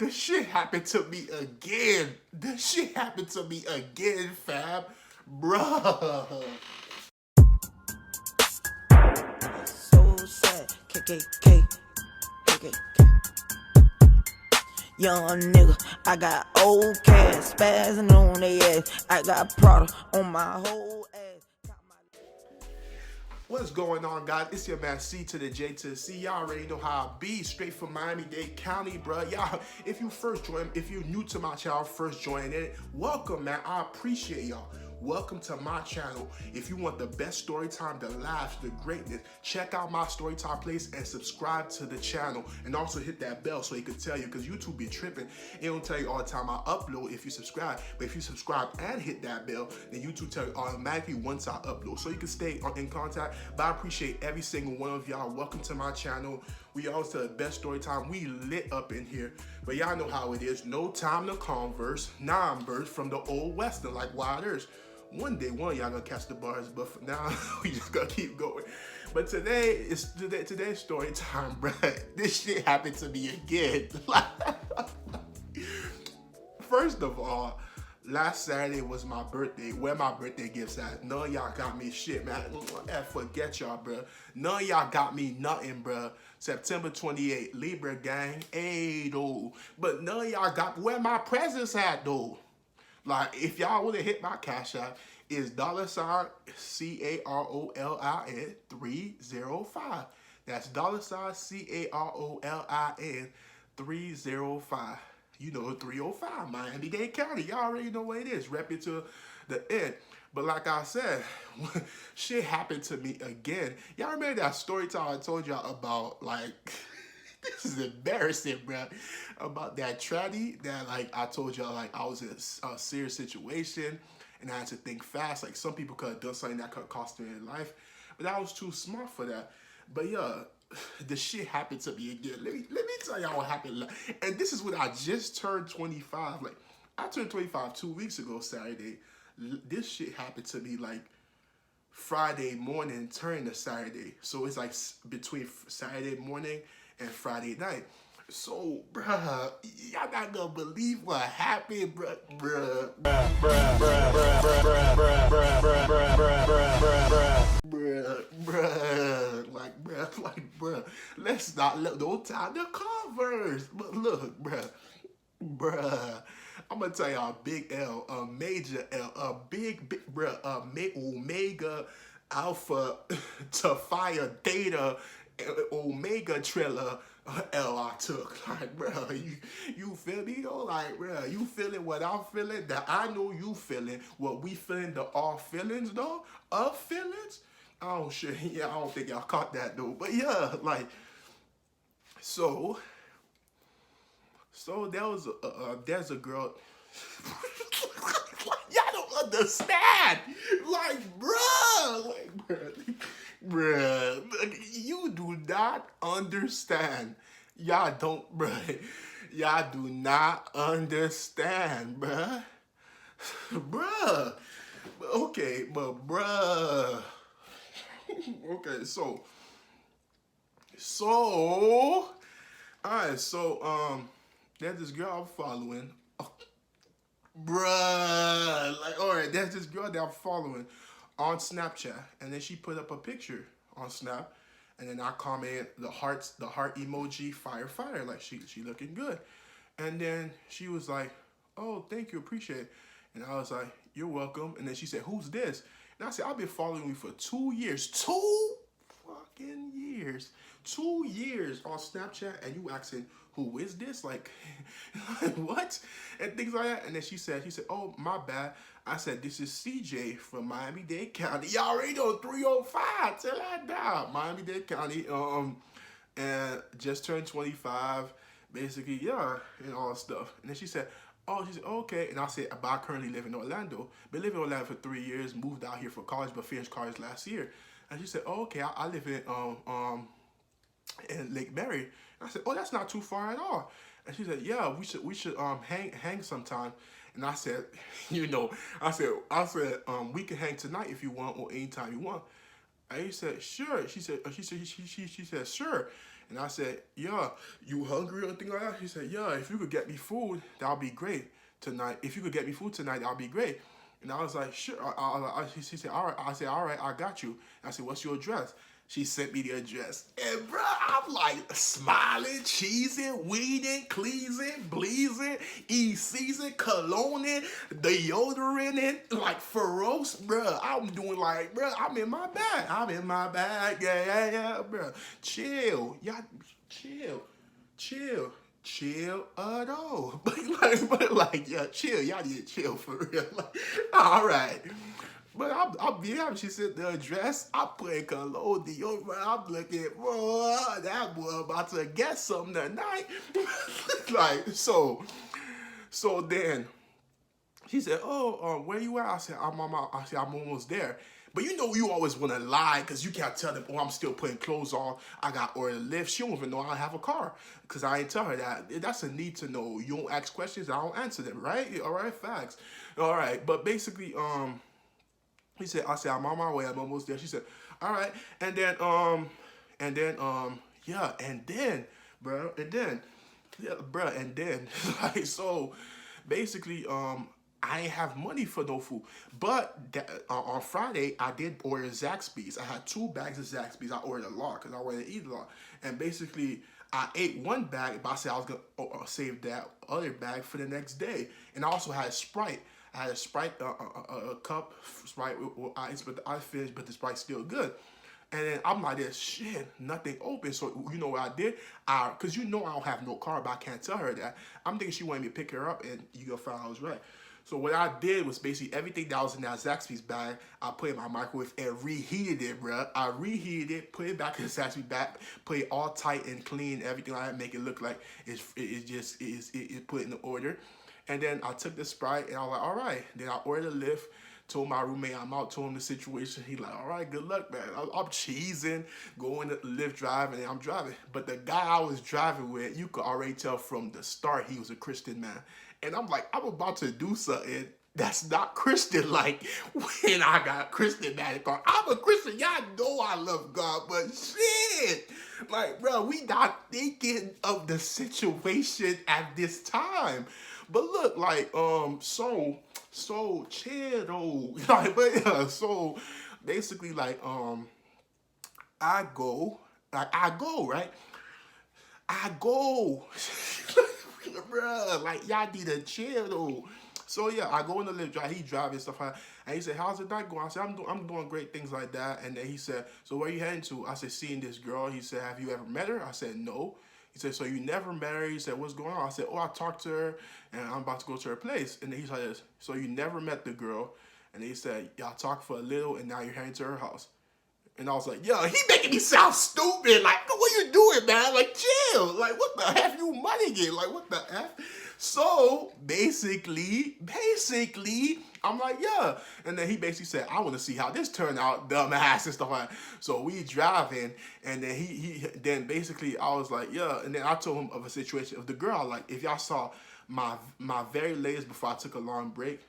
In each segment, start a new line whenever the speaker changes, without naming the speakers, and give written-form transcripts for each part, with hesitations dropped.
This shit happened to me again. This shit happened to me again, fam. Bruh.
So sad, KKK, KKK. Young nigga, I got old cash, spazzing on they ass. I got Prada on my whole ass.
What's going on, guys? It's your man C to the J to the C. Y'all already know how I be. Straight from Miami-Dade County, bro. Y'all, if you're new to my channel, first joining in, welcome, man. I appreciate y'all. Welcome to my channel. If you want the best story time, the laughs, the greatness, check out my story time place and subscribe to the channel. And also hit that bell so it can tell you, because YouTube be tripping. It don't tell you all the time I upload if you subscribe. But if you subscribe and hit that bell, then YouTube tell you automatically once I upload. So you can stay in contact. But I appreciate every single one of y'all. Welcome to my channel. We also the best story time. We lit up in here. But y'all know how it is. No time to converse. Numbers from the old western like Wilders. One day, one of y'all gonna catch the bars, but for now, we just gonna keep going. But today's story time, bruh. This shit happened to me again. First of all, last Saturday was my birthday. Where my birthday gifts at? None of y'all got me shit, man. Forget y'all, bruh. None of y'all got me nothing, bruh. September 28th, Libra gang, hey, though. But none of y'all got where my presents at, though. Like, if y'all would have hit my cash app, is $CAROLIN 305. That's $CAROLIN 305. You know, 305, Miami-Dade County. Y'all already know what it is. Rep it to the end. But like I said, shit happened to me again. Y'all remember that story time I told y'all about, like... This is embarrassing, bro. About that tranny that, like, I told y'all, like, I was in a serious situation and I had to think fast. Like, some people could have done something that could cost them their life, but I was too smart for that. But yeah, the shit happened to me again. Let me tell y'all what happened. And this is when I just turned 25. Like, I turned 25 2 weeks ago, Saturday. This shit happened to me, like, Friday morning turning to Saturday. So it's like between Saturday morning and Friday night. So, bruh, y'all not gonna believe what happened, bruh. Let's not let no time to converse. But look, bruh, I'm gonna tell y'all a big L, a major L, a big, bruh, Omega, Alpha, to Phi Theta, Omega Triller L I took. Like, bro, you feel me though? Like, bro, you feeling what I'm feeling? That I know you feeling what we feeling, the all feelings though? Of feelings? Oh shit, yeah, I don't think y'all caught that though. But yeah, like, so there was there's a girl. Y'all don't understand. Like, bruh, you do not understand. Y'all don't, bruh. Y'all do not understand, bruh. Bruh. Okay, but bruh. Okay, so, alright, so, there's this girl I'm following. Bruh, like, alright, there's this girl that I'm following on Snapchat, and then she put up a picture on Snap, and then I comment the heart emoji, fire, like she looking good, and then she was like, oh, thank you, appreciate it, and I was like, you're welcome, and then she said, who's this? And I said, I've been following you for 2 years, 2 fucking years, 2 years on Snapchat, and you asking, who is this? Like, what? And things like that. And then she said, oh, my bad. I said, this is CJ from Miami-Dade County. Y'all already know 305. Tell that down. Miami-Dade County. And just turned 25. Basically, yeah, and all that stuff. And then she said, oh, okay. And I said, but I currently live in Orlando. Been living in Orlando for 3 years. Moved out here for college, but finished college last year. And she said, oh, okay, I live in Lake Mary. And I said, oh, that's not too far at all. And she said, yeah, we should hang sometime. And I said, you know, I said, we can hang tonight if you want, or anytime you want. And he said, sure. She said, sure. And I said, yeah, you hungry or anything like that? She said, yeah, if you could get me food, that'll be great tonight. If you could get me food tonight, that'll be great. And I was like, sure. She said, all right. I said, all right, I got you. I said, what's your address? She sent me the address. And bro, I'm like smiling, cheesing, weeding, cleasing, bleezing, e-season, cologning, deodorant, like ferocious, bro. I'm doing like, bro, I'm in my bag. I'm in my bag. Yeah, bro. Chill. Y'all, chill. Chill. Chill at all. But like, yeah, chill. Y'all need to chill for real. Like, all right. But I'll be honest, she said the address, I put in cologne deodorant. I'm looking, bro, that boy about to get something tonight. Like, so then she said, oh, where you at? I said, I'm almost there. But you know you always want to lie because you can't tell them, oh, I'm still putting clothes on. I got ordered a lift. She don't even know I have a car because I ain't tell her that. That's a need to know. You don't ask questions, I don't answer them, right? All right, facts. All right, but basically, he said, I said, I'm on my way. I'm almost there. She said, all right. And then, yeah. And then, bro, and then, yeah, bro, and then, like, so basically, I ain't have money for no food. But on Friday, I did order Zaxby's. I had 2 bags of Zaxby's. I ordered a lot because I wanted to eat a lot. And basically, I ate 1 bag, but I said I was going to save that other bag for the next day. And I also had Sprite. I had a Sprite, a cup, Sprite with ice, but the ice finished, but the Sprite's still good. And then I'm like, this shit, nothing open. So you know what I did? Because you know I don't have no car, but I can't tell her that. I'm thinking she wanted me to pick her up, and you gonna find I was right. So what I did was basically everything that was in that Zaxby's bag, I put in my microwave and reheated it, bro. I reheated it, put it back in the Zaxby's bag, put it all tight and clean, everything like that, make it look like it's put in order. And then I took the Sprite and I was like, all right. Then I ordered a lift, told my roommate I'm out, told him the situation. He like, all right, good luck, man. I'm cheesing, going to Lyft driving, and I'm driving. But the guy I was driving with, you could already tell from the start he was a Christian man. And I'm like, I'm about to do something that's not Christian like when I got Christian man in the car. I'm a Christian. Y'all know I love God, but shit. Like, bro, we not thinking of the situation at this time. But look, like, so chill though. Like, but yeah, so basically, like, I go, right? I go, bruh, like, y'all need to chill though. So yeah, I go in the lift, he driving stuff like that. And he said, how's the night going? I said, I'm doing great things like that. And then he said, so where you heading to? I said, seeing this girl. He said, have you ever met her? I said, no. He said, so you never met her? He said, what's going on? I said, oh, I talked to her, and I'm about to go to her place. And then he's like, so you never met the girl? And he said, y'all talked for a little, and now you're heading to her house. And I was like, yo, he making me sound stupid. Like, what you doing, man? Like, chill. Like, what the F you money get? Like, what the F? So, basically, I'm like, yeah. And then he basically said, I want to see how this turned out, dumbass and stuff like that. So we driving, and then then basically I was like, yeah. And then I told him of a situation of the girl. Like, if y'all saw my very latest before I took a long break,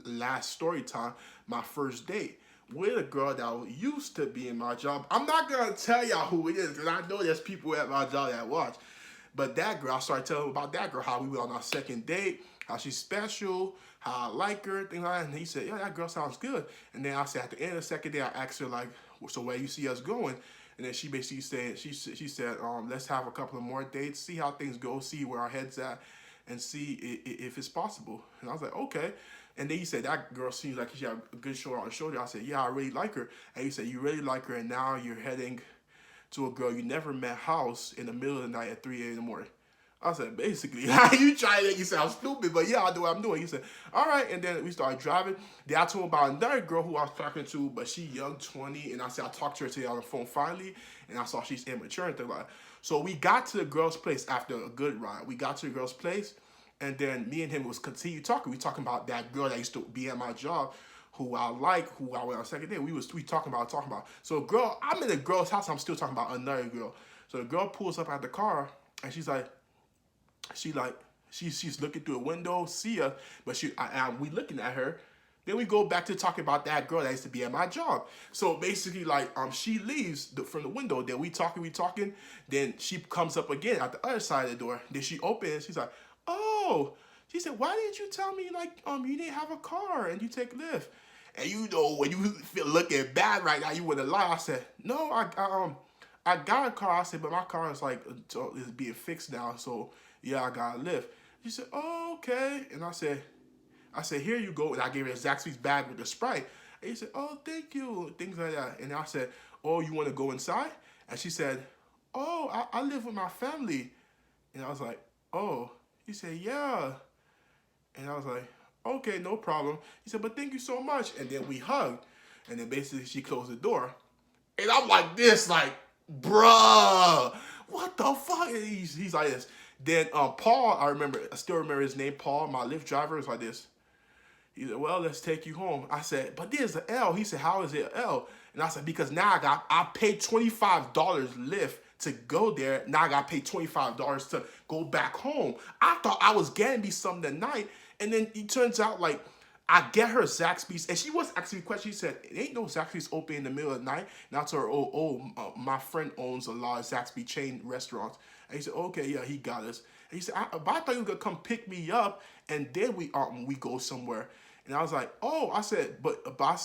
last story time, my first date with a girl that used to be in my job. I'm not gonna tell y'all who it is because I know there's people at my job that watch. But that girl, I started telling him about that girl, how we went on our second date, how she's special, how I like her, things like that. And he said, yeah, that girl sounds good. And then I said, at the end of the second day, I asked her, like, so where you see us going? And then she basically said, she said, let's have a couple of more dates, see how things go, see where our head's at, and see if it's possible. And I was like, okay. And then he said, that girl seems like she had a good shoulder on her shoulder. I said, yeah, I really like her. And he said, you really like her, and now you're heading to a girl you never met house in the middle of the night at 3 a.m. in the morning. I said, basically, you try to make you sound stupid, but yeah, I do what I'm doing. He said, all right. And then we started driving. Then I told him about another girl who I was talking to, but she young, 20. And I said, I talked to her today on the phone finally, and I saw she's immature and things like that. So we got to the girl's place after a good ride. We got to the girl's place, and then me and him was continue talking. We talking about that girl that used to be at my job, who I like, who I went on second day. We talking about. So girl, I'm in the girl's house. I'm still talking about another girl. So the girl pulls up at the car, and she's looking through a window, see us, but we looking at her, Then we go back to talking about that girl that used to be at my job. So basically, like, she leaves from the window. Then we talking. Then she comes up again at the other side of the door. Then she opens. She's like, "Oh," she said, "why didn't you tell me like you didn't have a car and you take Lyft?" And you know when you feel looking bad right now, you wouldn't lie. I said, "No, I got a car." I said, "But my car is like is being fixed now, so yeah, I got a Lyft." She said, "Oh, okay," and I said, "Here you go." And I gave her a Zaxby's bag with the Sprite. And he said, "Oh, thank you." Things like that. And I said, "Oh, you want to go inside?" And she said, "Oh, I live with my family." And I was like, "Oh." He said, "Yeah." And I was like, "Okay, no problem." He said, "But thank you so much." And then we hugged. And then basically she closed the door. And I'm like this, like, bruh, what the fuck? And he's like this. Then Paul, I still remember his name, Paul, my Lyft driver, is like this. He said, "Well, let's take you home." I said, "But there's an L." He said, "How is it an L?" And I said, "Because now I paid $25 Lyft to go there. Now I got to pay $25 to go back home." I thought I was getting me something tonight. And then it turns out, like, I get her Zaxby's, and she was asking me questions. She said, "It ain't no Zaxby's open in the middle of the night." And I told her, my friend owns a lot of Zaxby chain restaurants. And he said, "Okay, yeah, he got us." And he said, but I thought you were going to come pick me up, and then we go somewhere." And I was like, "Oh," I said, but I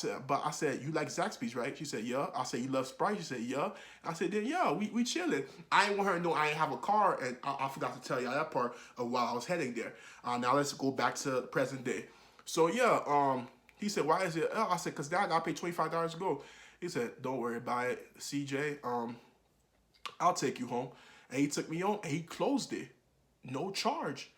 said, "You like Zaxby's, right?" She said, "Yeah." I said, "You love Sprite?" She said, "Yeah." I said, "Then yeah, we chilling." I didn't want her to know I didn't have a car, and I forgot to tell you that part while I was heading there. Now let's go back to present day. So yeah, he said, "Why is it L?" I said, "Cause now I gotta pay $25 to go." He said, "Don't worry about it, CJ. I'll take you home." And he took me home, and he closed it, no charge.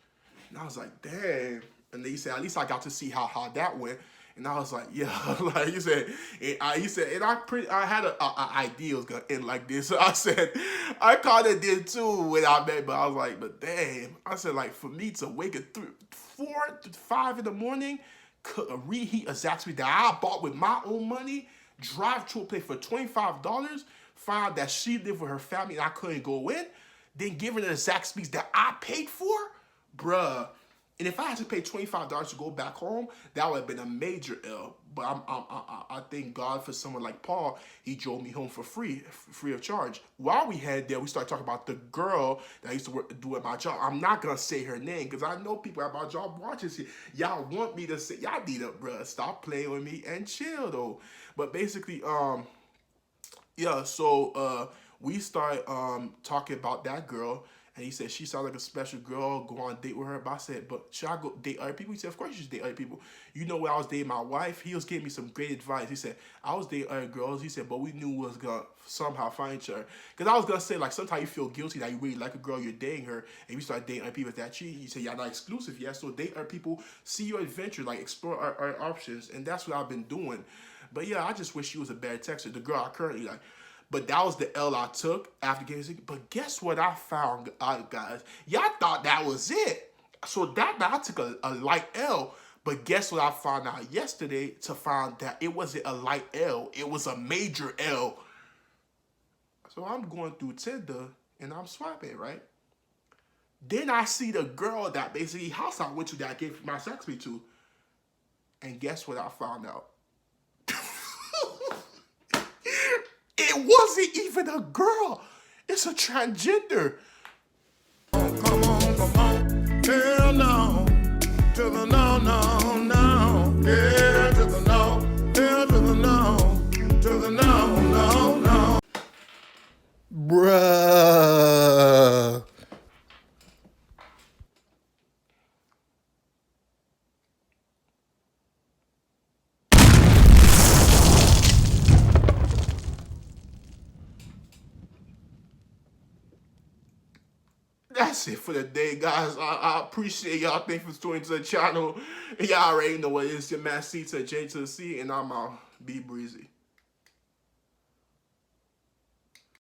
And I was like, "Damn." And then he said, "At least I got to see how that went." And I was like, "Yeah," like he said, and I had an idea it was gonna end like this. So I said, I kind of did too when I met, but I was like, "But damn," I said, like, for me to wake at 4 to 5 in the morning, cook reheat a Zaxby that I bought with my own money, drive to a place for $25, find out that she lived with her family and I couldn't go in, then giving her the Zaxby's that I paid for, bruh. And if I had to pay $25 to go back home, that would have been a major L. But I thank God for someone like Paul. He drove me home for free of charge. While we had there, we started talking about the girl that I used to do at my job. I'm not gonna say her name because I know people at my job watches it. Y'all want me to say? Y'all need to, bruh, stop playing with me and chill though. But basically, yeah. So we started talking about that girl. And he said, she sounds like a special girl, go on a date with her. But I said, "But should I go date other people?" He said, "Of course you should date other people. You know, when I was dating my wife, he was giving me some great advice." He said, "I was dating other girls." He said, "But we knew we was going to somehow find each other." Because I was going to say, like, sometimes you feel guilty that you really like a girl, you're dating her, and you start dating other people that cheat. He said, "Y'all not exclusive yet, so date other people, see your adventure, like, explore our options." And that's what I've been doing. But yeah, I just wish she was a better texter. The girl I currently like. But that was the L I took after getting sick. But guess what I found out, guys? Y'all thought that was it. So that I took a light L. But guess what I found out yesterday to find that it wasn't a light L. It was a major L. So I'm going through Tinder and I'm swiping, right? Then I see the girl that basically house I went to that I gave my sex me to. And guess what I found out? It wasn't even a girl. It's a transgender.
Come on, come on. Hell no. To the no, no, no. Yeah, to the no. Hell to the no. To the no, no, no. Bruh.
That's it for the day, guys. I appreciate y'all. Thanks for tuning to the channel. Y'all already know what it is. Your man C to J to the C, and I'm out. Be breezy.